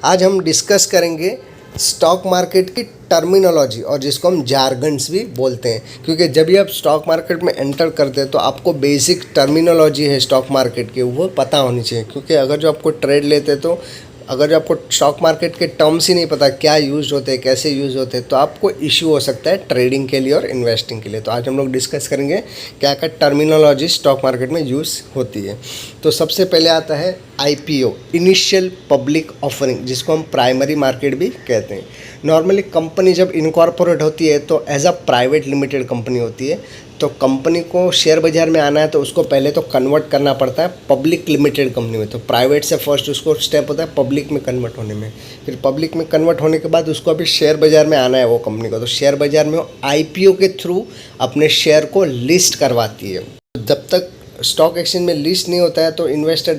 आज हम डिस्कस करेंगे स्टॉक मार्केट की टर्मिनोलॉजी और जिसको हम जार्गन्स भी बोलते हैं, क्योंकि जब भी आप स्टॉक मार्केट में एंटर करते हैं तो आपको बेसिक टर्मिनोलॉजी है स्टॉक मार्केट की वो पता होनी चाहिए। क्योंकि अगर जो आपको ट्रेड लेते तो अगर जो आपको स्टॉक मार्केट के टर्म्स ही नहीं पता क्या यूज़ होते हैं, कैसे यूज़ होते हैं, तो आपको इश्यू हो सकता है ट्रेडिंग के लिए और इन्वेस्टिंग के लिए। तो आज हम लोग डिस्कस करेंगे क्या क्या टर्मिनोलॉजी स्टॉक मार्केट में यूज़ होती है। तो सबसे पहले आता है IPO, इनिशियल पब्लिक ऑफरिंग, जिसको हम प्राइमरी मार्केट भी कहते हैं। नॉर्मली कंपनी जब इनकॉर्पोरेट होती है तो as a private limited company होती है, तो कंपनी को शेयर बाज़ार में आना है तो उसको पहले तो कन्वर्ट करना पड़ता है पब्लिक लिमिटेड कंपनी में। तो प्राइवेट से फर्स्ट उसको स्टेप होता है पब्लिक में कन्वर्ट होने में, फिर पब्लिक में कन्वर्ट होने के बाद उसको अभी शेयर बाज़ार में आना है वो कंपनी को। तो शेयर बाज़ार में IPO के थ्रू अपने शेयर को लिस्ट करवाती है। जब तक स्टॉक एक्सचेंज में लिस्ट नहीं होता है तो इन्वेस्टर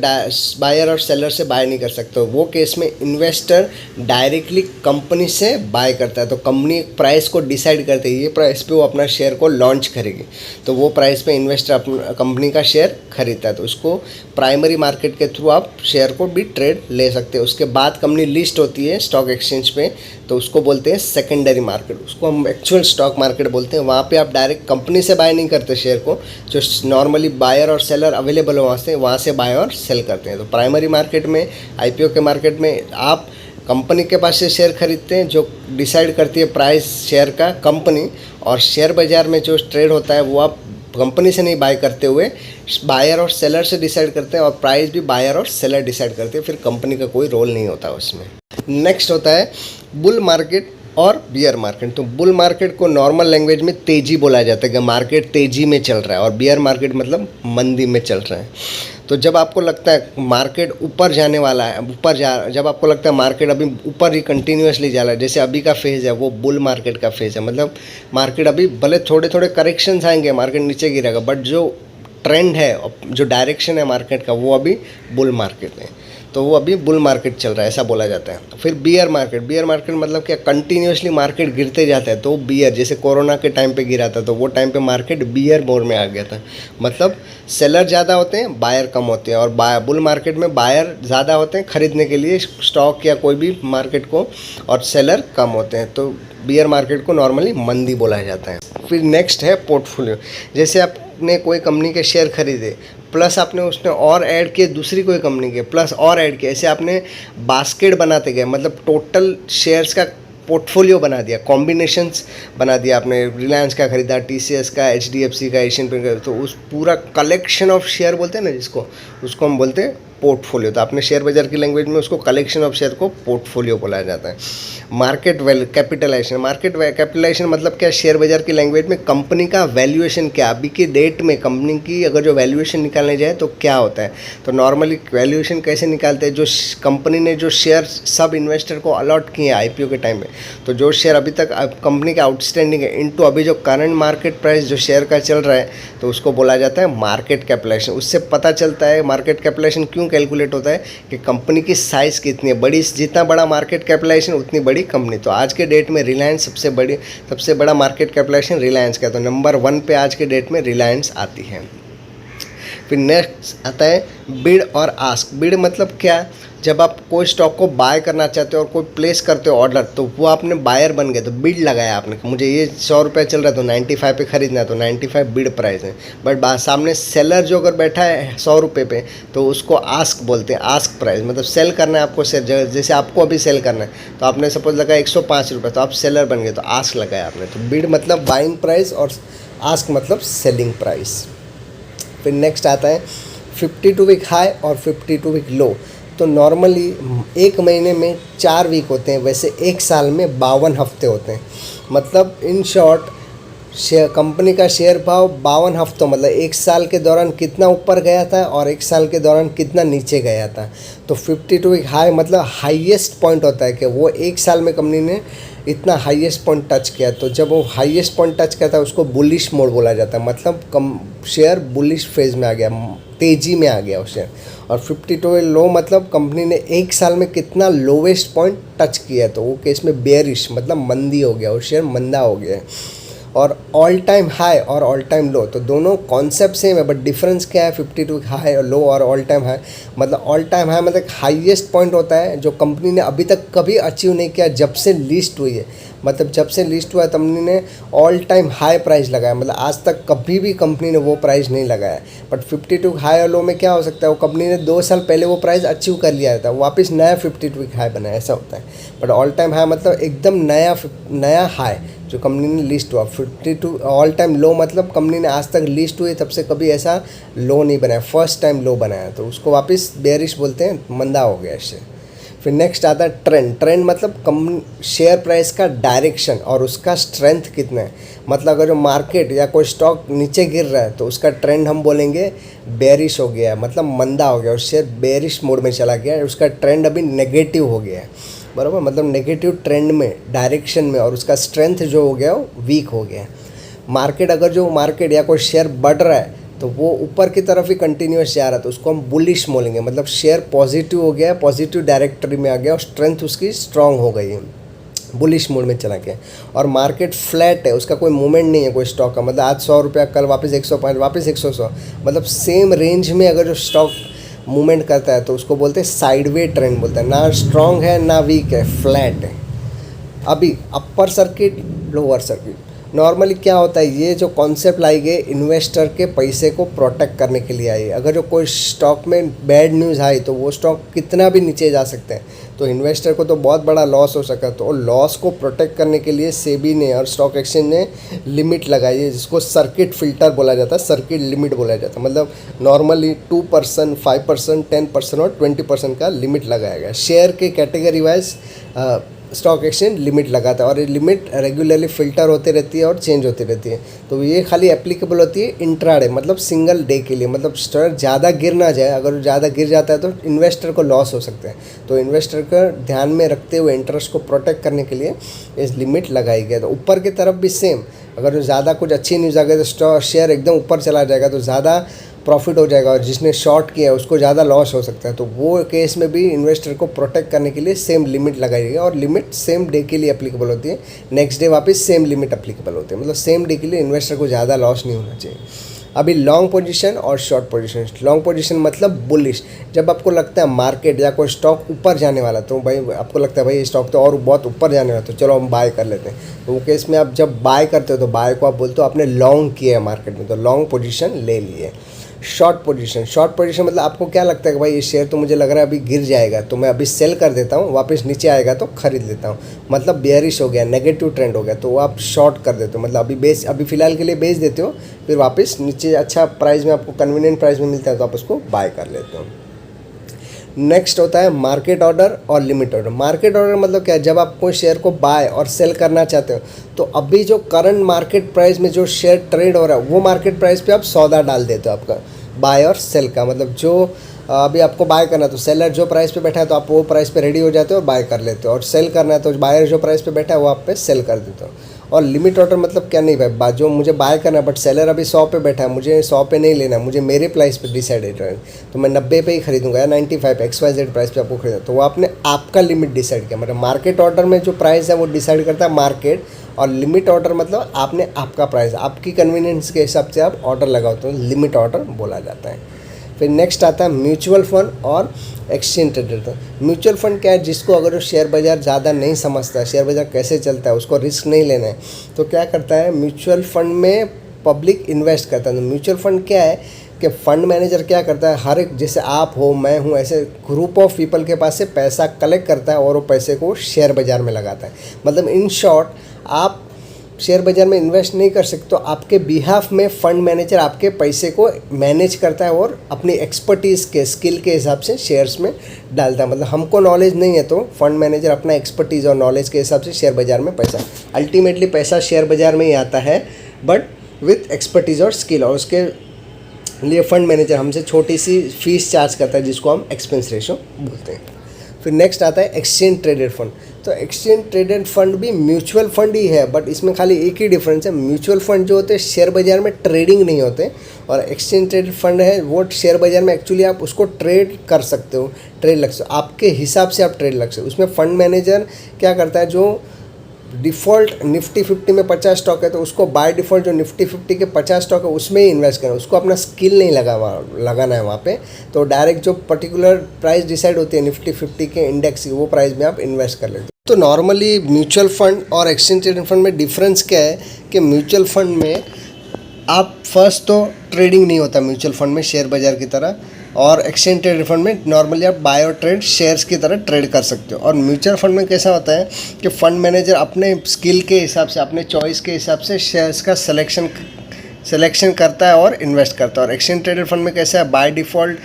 बायर और सेलर से बाय नहीं कर सकते। वो केस में इन्वेस्टर डायरेक्टली कंपनी से बाय करता है। तो कंपनी एक प्राइस को डिसाइड करती है, ये प्राइस पे वो अपना शेयर को लॉन्च करेगी, तो वो प्राइस पे इन्वेस्टर अपना कंपनी का शेयर खरीदता है। तो उसको प्राइमरी मार्केट के थ्रू आप शेयर को भी ट्रेड ले सकते हैं। उसके बाद कंपनी लिस्ट होती है स्टॉक एक्सचेंज पे, तो उसको बोलते हैं सेकेंडरी मार्केट, उसको हम एक्चुअल स्टॉक मार्केट बोलते हैं। वहाँ पे आप डायरेक्ट कंपनी से बाय नहीं करते शेयर को, जो नॉर्मली बायर और सेलर अवेलेबल हो वहाँ से बाय और सेल करते हैं। तो प्राइमरी मार्केट में, IPO के मार्केट में आप कंपनी के पास से शेयर खरीदते हैं, जो डिसाइड करती है प्राइस शेयर का कंपनी, और शेयर बाज़ार में जो ट्रेड होता है वो आप कंपनी से नहीं बाय करते हुए बायर और सेलर से डिसाइड करते हैं, और प्राइस भी बायर और सेलर डिसाइड करते हैं, फिर कंपनी का कोई रोल नहीं होता उसमें। नेक्स्ट होता है बुल मार्केट और बियर मार्केट। तो बुल मार्केट को नॉर्मल लैंग्वेज में तेज़ी बोला जाता है कि मार्केट तेज़ी में चल रहा है, और बियर मार्केट मतलब मंदी में चल रहा है। तो जब आपको लगता है मार्केट ऊपर जाने वाला है, जब आपको लगता है मार्केट अभी ऊपर ही कंटिन्यूसली जा रहा है, जैसे अभी का फेज़ है वो बुल मार्केट का फेज़ है। मतलब मार्केट अभी भले थोड़े थोड़े करेक्शंस आएंगे, मार्केट नीचे गिरेगा, बट जो ट्रेंड है, जो डायरेक्शन है मार्केट का, वो अभी बुल मार्केट है। तो वो अभी बुल मार्केट चल रहा है, ऐसा बोला जाता है। फिर बियर मार्केट मतलब क्या, कंटिन्यूसली मार्केट गिरते जाता है। तो बियर, जैसे कोरोना के टाइम पे गिरा था, तो वो टाइम पे मार्केट बियर मोड में आ गया था। मतलब सेलर ज़्यादा होते हैं, बायर कम होते हैं, और बुल मार्केट में बायर ज़्यादा होते हैं खरीदने के लिए स्टॉक या कोई भी मार्केट को, और सेलर कम होते हैं। तो बियर मार्केट को नॉर्मली मंदी बोला जाता है। फिर नेक्स्ट है पोर्टफोलियो। जैसे आपने कोई कंपनी के शेयर खरीदे, प्लस आपने उसने और ऐड किए दूसरी कोई कंपनी के, प्लस और ऐड किए, ऐसे आपने बास्केट बनाते गए, मतलब टोटल शेयर्स का पोर्टफोलियो बना दिया, कॉम्बिनेशंस बना दिया। आपने रिलायंस का खरीदा, TCS का, HDFC का, एशियन पेंट का, तो उस पूरा कलेक्शन ऑफ शेयर बोलते हैं ना जिसको, उसको हम बोलते हैं पोर्टफोलियो। तो आपने शेयर बाज़ार की लैंग्वेज में उसको कलेक्शन ऑफ शेयर को पोर्टफोलियो बोला जाता है। मार्केट कैपिटलाइजेशन मतलब क्या, शेयर बाज़ार की लैंग्वेज में कंपनी का वैल्यूएशन क्या, अभी की डेट में कंपनी की अगर जो वैल्यूएशन निकालने जाए तो क्या होता है। तो नॉर्मली वैल्यूएशन कैसे निकालते हैं, जो कंपनी ने जो शेयर सब इन्वेस्टर को अलॉट किए IPO के टाइम में, तो जो शेयर अभी तक कंपनी का आउटस्टैंडिंग है इनटू अभी जो करंट मार्केट प्राइस जो शेयर का चल रहा है, तो उसको बोला जाता है मार्केट कैपिटलाइजेशन। उससे पता चलता है मार्केट कैपिटलाइजेशन क्यों कैलकुलेट होता है कि कंपनी की साइज़ कितनी है, बड़ी, जितना बड़ा मार्केट कैपिटलाइजेशन उतनी बड़ी कंपनी। तो आज के डेट में रिलायंस सबसे बड़ा मार्केट कैपिटलाइजेशन रिलायंस का है, तो नंबर 1 पे आज के डेट में रिलायंस आती है। फिर नेक्स्ट आता है बिड और आस्क। बिड मतलब क्या, जब आप कोई स्टॉक को बाय करना चाहते हो और कोई प्लेस करते हो ऑर्डर, तो वो आपने बायर बन गए, तो बिड लगाया आपने, मुझे ये 100 रुपये चल रहा है तो 95 पे ख़रीदना है, तो 95 बिड प्राइस है। बट सामने सेलर जो अगर बैठा है 100 रुपये पे, तो उसको आस्क बोलते हैं, आस्क प्राइस। मतलब सेल करना है आपको, जैसे आपको अभी सेल करना है, तो आपने सपोज लगाया 105 रुपये, तो आप सेलर बन गए, तो आस्क लगाया आपने। तो बिड मतलब बाइंग प्राइस और आस्क मतलब सेलिंग प्राइस। फिर नेक्स्ट आता है 52 वीक हाई और 52 वीक लो। तो नॉर्मली एक महीने में 4 वीक होते हैं, वैसे एक साल में 52 हफ्ते होते हैं। मतलब इन शॉर्ट कंपनी का शेयर भाव 52 हफ्तों, मतलब एक साल के दौरान कितना ऊपर गया था और एक साल के दौरान कितना नीचे गया था। तो 52 वीक हाई मतलब हाईएस्ट पॉइंट होता है कि वो एक साल में कंपनी ने इतना हाईएस्ट पॉइंट टच किया। तो जब वो हाईएस्ट पॉइंट टच किया था उसको बुलिश मोड बोला जाता है, मतलब शेयर बुलिश फेज में आ गया, तेज़ी में आ गया वो शेयर। और 52 लो मतलब कंपनी ने एक साल में कितना लोवेस्ट पॉइंट टच किया है, तो वो केस में बेयरिश मतलब मंदी हो गया, वो शेयर मंदा हो गया है। और ऑल टाइम हाई और ऑल टाइम लो, तो दोनों कॉन्सेप्ट सेम है, बट डिफरेंस क्या है 52 हाई और लो और ऑल टाइम हाई। मतलब ऑल टाइम हाई मतलब हाईएस्ट पॉइंट होता है जो कंपनी ने अभी तक कभी अचीव नहीं किया जब से लिस्ट हुई है। मतलब जब से लिस्ट हुआ है कंपनी ने ऑल टाइम हाई प्राइस लगाया, मतलब आज तक कभी भी कंपनी ने वो प्राइस नहीं लगाया। बट 52 हाई और लो में क्या हो सकता है, वो कंपनी ने 2 साल पहले वो प्राइस अचीव कर लिया था, वापस नया 52 हाई बनाया, ऐसा होता है। बट ऑल टाइम हाई मतलब एकदम नया हाई जो कंपनी ने लिस्ट हुआ। 52 ऑल टाइम लो मतलब कंपनी ने आज तक लिस्ट हुई तब से कभी ऐसा लो नहीं बनाया, फर्स्ट टाइम लो बनाया, तो उसको वापस बेयरिश बोलते हैं, मंदा हो गया इससे। फिर नेक्स्ट आता है ट्रेंड। ट्रेंड मतलब कंपनी शेयर प्राइस का डायरेक्शन और उसका स्ट्रेंथ कितना है। मतलब अगर जो मार्केट या कोई स्टॉक नीचे गिर रहा है तो उसका ट्रेंड हम बोलेंगे बेयरिश हो गया है, मतलब मंदा हो गया और शेयर बेयरिश मोड में चला गया है, उसका ट्रेंड अभी नेगेटिव हो गया है, बराबर। मतलब नेगेटिव ट्रेंड में, डायरेक्शन में, और उसका स्ट्रेंथ जो हो गया वो वीक हो गया है। मार्केट अगर जो मार्केट या कोई शेयर बढ़ रहा है तो वो ऊपर की तरफ ही कंटिन्यूस जा रहा है तो उसको हम बुलिश बोलेंगे, मतलब शेयर पॉजिटिव हो गया, पॉजिटिव डायरेक्टरी में आ गया और स्ट्रेंथ उसकी स्ट्रांग हो गई है, बुलिश मोड में चला गया। और मार्केट फ्लैट है, उसका कोई मूवमेंट नहीं है कोई स्टॉक का, मतलब आज 100 रुपया, कल वापस 105, वापस 100, मतलब सेम रेंज में अगर जो स्टॉक मूवमेंट करता है तो उसको बोलते हैं साइडवे ट्रेंड बोलते हैं, ना स्ट्रांग है ना वीक है, फ्लैट है। अभी upper circuit, lower circuit, normally क्या होता है, ये जो कॉन्सेप्ट लाई गई इन्वेस्टर के पैसे को प्रोटेक्ट करने के लिए आई है। अगर जो कोई स्टॉक में बैड न्यूज़ आई तो वो स्टॉक कितना भी नीचे जा सकते हैं, तो इन्वेस्टर को तो बहुत बड़ा लॉस हो सकता है। तो लॉस को प्रोटेक्ट करने के लिए सेबी ने और स्टॉक एक्सचेंज ने लिमिट लगाई है, जिसको सर्किट फिल्टर बोला जाता है, सर्किट लिमिट बोला जाता है। मतलब नॉर्मली 2%, 5%, 10% और 20% का लिमिट लगाया गया शेयर के category wise. Stock exchange limit लगाता है और ये लिमिट रेगुलरली फ़िल्टर होती रहती है और चेंज होती रहती है। तो ये खाली एप्लीकेबल होती है इंट्राडे, मतलब सिंगल डे के लिए। मतलब स्टॉक ज़्यादा गिर ना जाए, अगर ज़्यादा गिर जाता है तो इन्वेस्टर को लॉस हो सकता है। तो इन्वेस्टर का ध्यान में रखते हुए इंटरेस्ट को प्रोटेक्ट करने के लिए इस लिमिट लगाई गई। तो ऊपर की तरफ भी सेम, अगर ज़्यादा कुछ अच्छी न्यूज़ आ गई तो स्टॉक शेयर एकदम ऊपर चला जाएगा तो ज़्यादा प्रॉफिट हो जाएगा, और जिसने शॉर्ट किया है उसको ज़्यादा लॉस हो सकता है। तो वो केस में भी इन्वेस्टर को प्रोटेक्ट करने के लिए सेम लिमिट लगाई गई है, और लिमिट सेम डे के लिए एप्लीकेबल होती है, नेक्स्ट डे वापस सेम लिमिट एप्लीकेबल होती है। मतलब सेम डे के लिए इन्वेस्टर को ज़्यादा लॉस नहीं होना चाहिए। अभी लॉन्ग पोजीशन और शॉर्ट पोजीशन। लॉन्ग पोजीशन मतलब बुलिश, जब आपको लगता है मार्केट या कोई स्टॉक ऊपर जाने वाला, तो भाई आपको लगता है भाई ये स्टॉक तो और बहुत ऊपर जाने वाला, तो चलो हम बाय कर लेते हैं। तो वो केस में आप जब बाय करते हो तो बाय को आप बोलते हो आपने लॉन्ग किया है मार्केट में, तो लॉन्ग पोजीशन ले लिए। शॉर्ट पोजीशन, शॉर्ट पोजीशन मतलब आपको क्या लगता है कि भाई ये शेयर तो मुझे लग रहा है अभी गिर जाएगा, तो मैं अभी सेल कर देता हूँ, वापस नीचे आएगा तो खरीद लेता हूँ। मतलब बेयरिश हो गया, नेगेटिव ट्रेंड हो गया, तो आप शॉर्ट कर देते हो, मतलब अभी फ़िलहाल के लिए बेच देते हो, फिर वापस नीचे अच्छा प्राइस में आपको कन्वीनियंट प्राइस में मिलता है तो आप उसको बाय कर लेते हो। नेक्स्ट होता है मार्केट ऑर्डर और लिमिट ऑर्डर। मार्केट ऑर्डर मतलब क्या है, जब आप कोई शेयर को बाय और सेल करना चाहते हो तो अभी जो करंट मार्केट प्राइस में जो शेयर ट्रेड हो रहा है वो मार्केट प्राइस पे आप सौदा डाल देते हो आपका बाय और सेल का। मतलब जो अभी आपको बाय करना है तो सेलर जो प्राइस पे बैठा है तो आप वो प्राइस पे रेडी हो जाते हो और बाय कर लेते हो, और सेल करना है तो बायर जो प्राइस पे बैठा है वो आप पे सेल कर देते हो। और लिमिट ऑर्डर मतलब क्या, नहीं भाई जो मुझे बाय करना है बट सेलर अभी 100 पे बैठा है, मुझे 100 पे नहीं लेना, मुझे मेरे प्राइस पे डिसाइडेड है, तो मैं 90 पे ही खरीदूंगा या 95 XYZ प्राइस पे आपको खरीदना, तो वो आपने आपका लिमिट डिसाइड किया। मतलब मार्केट ऑर्डर में जो प्राइस है वो डिसाइड करता है मार्केट, और लिमिट ऑर्डर मतलब आपने आपका प्राइस, आपकी कन्वीनियंस के हिसाब से आप ऑर्डर लगाओ तो लिमिट ऑर्डर बोला जाता है। फिर नेक्स्ट आता है म्यूचुअल फंड और एक्सचेंज ट्रेडेड। म्यूचुअल फंड क्या है, जिसको अगर वो शेयर बाज़ार ज़्यादा नहीं समझता, शेयर बाज़ार कैसे चलता है, उसको रिस्क नहीं लेना है, तो क्या करता है म्यूचुअल फंड में पब्लिक इन्वेस्ट करता है। तो म्यूचुअल फंड क्या है कि फंड मैनेजर क्या करता है, हर एक, जैसे आप हो मैं हूँ, ऐसे ग्रुप ऑफ पीपल के पास से पैसा कलेक्ट करता है और वो पैसे को शेयर बाज़ार में लगाता है। मतलब इन शॉर्ट आप शेयर बाज़ार में इन्वेस्ट नहीं कर सकते, तो आपके बिहाफ में फ़ंड मैनेजर आपके पैसे को मैनेज करता है और अपनी एक्सपर्टीज़ के स्किल के हिसाब से शेयर्स में डालता है। मतलब हमको नॉलेज नहीं है तो फंड मैनेजर अपना एक्सपर्टीज़ और नॉलेज के हिसाब से शेयर बाज़ार में पैसा, अल्टीमेटली पैसा शेयर बाज़ार में ही आता है बट विथ एक्सपर्टीज़ और स्किल, और उसके लिए फ़ंड मैनेजर हमसे छोटी सी फीस चार्ज करता है जिसको हम एक्सपेंस रेशो बोलते हैं। फिर नेक्स्ट आता है एक्सचेंज ट्रेडेड फंड। तो एक्सचेंज ट्रेडेड फंड भी म्यूचुअल फंड ही है, बट इसमें खाली एक ही डिफरेंस है, म्यूचुअल फंड जो होते हैं शेयर बाज़ार में ट्रेडिंग नहीं होते, और एक्सचेंज ट्रेडेड फंड है वो शेयर बाज़ार में एक्चुअली आप उसको ट्रेड कर सकते हो, ट्रेड लग सकते हो, आपके हिसाब से आप ट्रेड लग सकते हो। उसमें फ़ंड मैनेजर क्या करता है, जो डिफ़ॉल्ट निफ्टी 50 में 50 स्टॉक है तो उसको बाय डिफ़ॉल्ट जो निफ्टी 50 के 50 स्टॉक है उसमें ही इन्वेस्ट करना, उसको अपना स्किल नहीं लगाना है वहाँ पे। तो डायरेक्ट जो पर्टिकुलर प्राइस डिसाइड होती है निफ्टी 50 के इंडेक्स की, वो प्राइस में आप इन्वेस्ट कर लेते हो। तो नॉर्मली म्यूचुअल फंड और एक्सचेंज ट्रेडेड फंड में डिफरेंस क्या है कि म्यूचुअल फंड में आप फर्स्ट तो ट्रेडिंग नहीं होता म्यूचुअल फंड में शेयर बाज़ार की तरह, और एक्सचेंज ट्रेडेड फंड में नॉर्मली आप बाय और ट्रेड शेयर्स की तरह ट्रेड कर सकते हो। और म्यूचुअल फंड में कैसा होता है कि फंड मैनेजर अपने स्किल के हिसाब से, अपने चॉइस के हिसाब से शेयर्स का सिलेक्शन करता है और इन्वेस्ट करता है। और एक्सचेंज ट्रेडेड फंड में कैसा है, बाय डिफ़ॉल्ट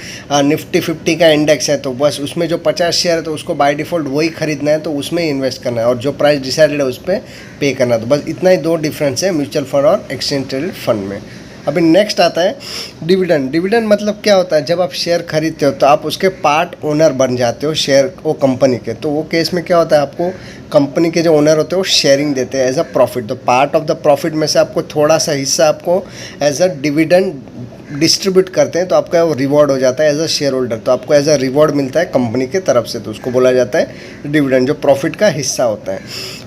निफ्टी 50 का इंडेक्स है तो बस उसमें जो 50 शेयर है तो उसको बाय डिफ़ॉल्ट वही खरीदना है, तो उसमें ही इन्वेस्ट करना है, और जो प्राइस डिसाइडेड है उस पर पे करना है। तो बस इतना ही दो डिफरेंस है म्यूचुअल फंड और एक्सचेंज ट्रेडेड फंड में। अभी नेक्स्ट आता है डिविडेंड। डिविडेंड मतलब क्या होता है, जब आप शेयर खरीदते हो तो आप उसके पार्ट ओनर बन जाते हो शेयर वो कंपनी के। तो वो केस में क्या होता है, आपको कंपनी के जो ओनर होते हैं वो शेयरिंग देते हैं एज अ प्रॉफिट। तो पार्ट ऑफ द प्रॉफिट में से आपको थोड़ा सा हिस्सा आपको एज अ डिविडेंड डिस्ट्रीब्यूट करते हैं, तो आपका वो रिवॉर्ड हो जाता है एज अ शेयर होल्डर। तो आपको एज अ रिवॉर्ड मिलता है कंपनी के तरफ से, तो उसको बोला जाता है डिविडेंड, जो प्रॉफिट का हिस्सा होता है।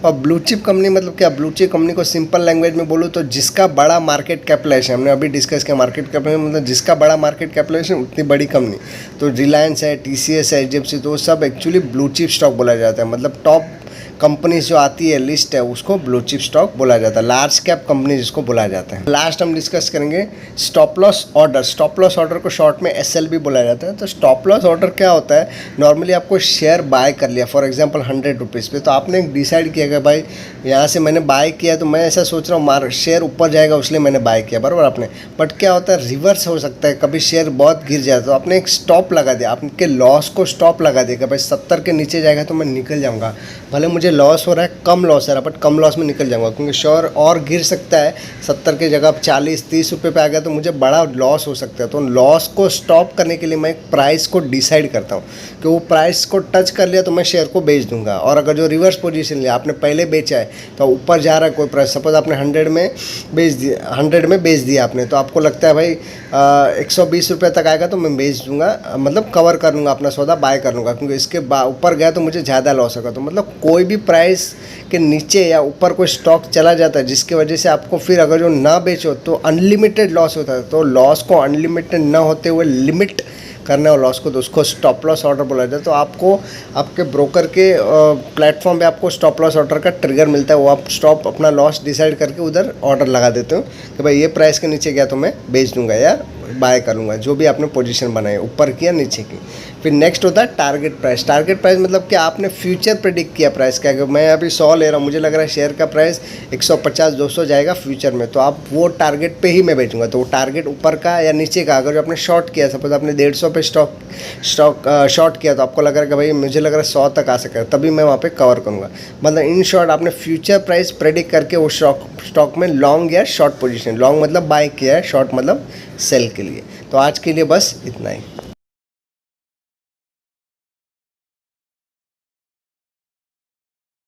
और ब्लू चिप कंपनी मतलब क्या, ब्लू चिप कंपनी को सिंपल लैंग्वेज में बोलूँ तो जिसका बड़ा मार्केट कैपिटलाइजेशन, हमने अभी डिस्कस किया मार्केट कैपिटलाइजेशन मतलब जिसका बड़ा मार्केट कैपिटलाइजेशन उतनी बड़ी कंपनी। तो रिलायंस है, TCS है, HDFC, तो सब एक्चुअली ब्लू चिप स्टॉक बोला जाता है। मतलब टॉप कंपनीज जो आती है लिस्ट है उसको ब्लू चिप स्टॉक बोला जाता है, लार्ज कैप कंपनी जिसको बोला जाता है। लास्ट हम डिस्कस करेंगे stop loss order. Stop loss order को शॉर्ट में SLB बोला जाता है। तो स्टॉप लॉस ऑर्डर क्या होता है, नॉर्मली आपको शेयर बाय कर लिया फॉर एग्जांपल 100 रुपीज़ पे, तो आपने डिसाइड किया कि भाई यहाँ से मैंने बाय किया तो मैं ऐसा सोच रहा हूँ शेयर ऊपर जाएगा इसलिए मैंने बाय किया, बराबर आपने। बट क्या होता है, रिवर्स हो सकता है, कभी शेयर बहुत गिर जाए तो आपने एक स्टॉप लगा दिया, आपके लॉस को स्टॉप लगा दिया कि भाई 70 के नीचे जाएगा तो मैं निकल जाऊँगा, भले मुझे लॉस हो रहा है, कम लॉस है बट कम लॉस में निकल जाऊंगा, क्योंकि शेयर और गिर सकता है, 70 की जगह 40-30 रुपये पे आ गया तो मुझे बड़ा लॉस हो सकता है। तो लॉस को स्टॉप करने के लिए मैं एक प्राइस को डिसाइड करता हूँ कि वो प्राइस को टच कर लिया तो मैं शेयर को बेच दूंगा। और अगर जो रिवर्स पोजीशन लिया, आपने पहले बेचा है तो ऊपर जा रहा है कोई प्राइस, सपोज आपने 100 में बेच दिया आपने, तो आपको लगता है भाई 120 रुपये तक आएगा तो मैं बेच दूंगा, मतलब कवर कर लूँगा अपना सौदा, बाय कर लूँगा, क्योंकि इसके ऊपर गया तो मुझे ज़्यादा लॉस होगा। तो मतलब कोई भी प्राइस के नीचे या ऊपर कोई स्टॉक चला जाता है जिसकी वजह से आपको फिर अगर जो ना बेचो तो अनलिमिटेड लॉस होता है। तो लॉस को अनलिमिटेड ना होते हुए लिमिट करना है लॉस को, तो उसको स्टॉप लॉस ऑर्डर बोला जाता है। तो आपको आपके ब्रोकर के प्लेटफॉर्म पे आपको स्टॉप लॉस ऑर्डर का ट्रिगर मिलता है, वो आप स्टॉप अपना लॉस डिसाइड करके उधर ऑर्डर लगा देते हो कि भाई ये प्राइस के नीचे गया तो मैं बेच दूंगा या बाय कर लूँगा, जो भी आपने पोजीशन बनाई ऊपर की या नीचे की। फिर नेक्स्ट होता है टारगेट प्राइस। टारगेट प्राइस मतलब कि आपने फ्यूचर प्रेडिक्ट किया प्राइस का, कि मैं अभी 100 ले रहा हूँ, मुझे लग रहा है शेयर का प्राइस 150-200 जाएगा फ्यूचर में, तो आप वो टारगेट पे ही मैं बेचूंगा। तो वो टारगेट ऊपर का या नीचे का, अगर जो आपने शॉर्ट किया, सपोज आपने 150 पे स्टॉक शॉर्ट किया तो आपको लग रहा है कि भाई मुझे लग रहा है 100 तक आ सकेगा, तभी मैं वहाँ पे कवर करूँगा। मतलब इन शॉर्ट आपने फ्यूचर प्राइस प्रेडिक्ट करके वो स्टॉक में लॉन्ग या शॉर्ट पोजीशन, लॉन्ग मतलब बाय किया है, शॉर्ट मतलब सेल के लिए। तो आज के लिए बस इतना ही।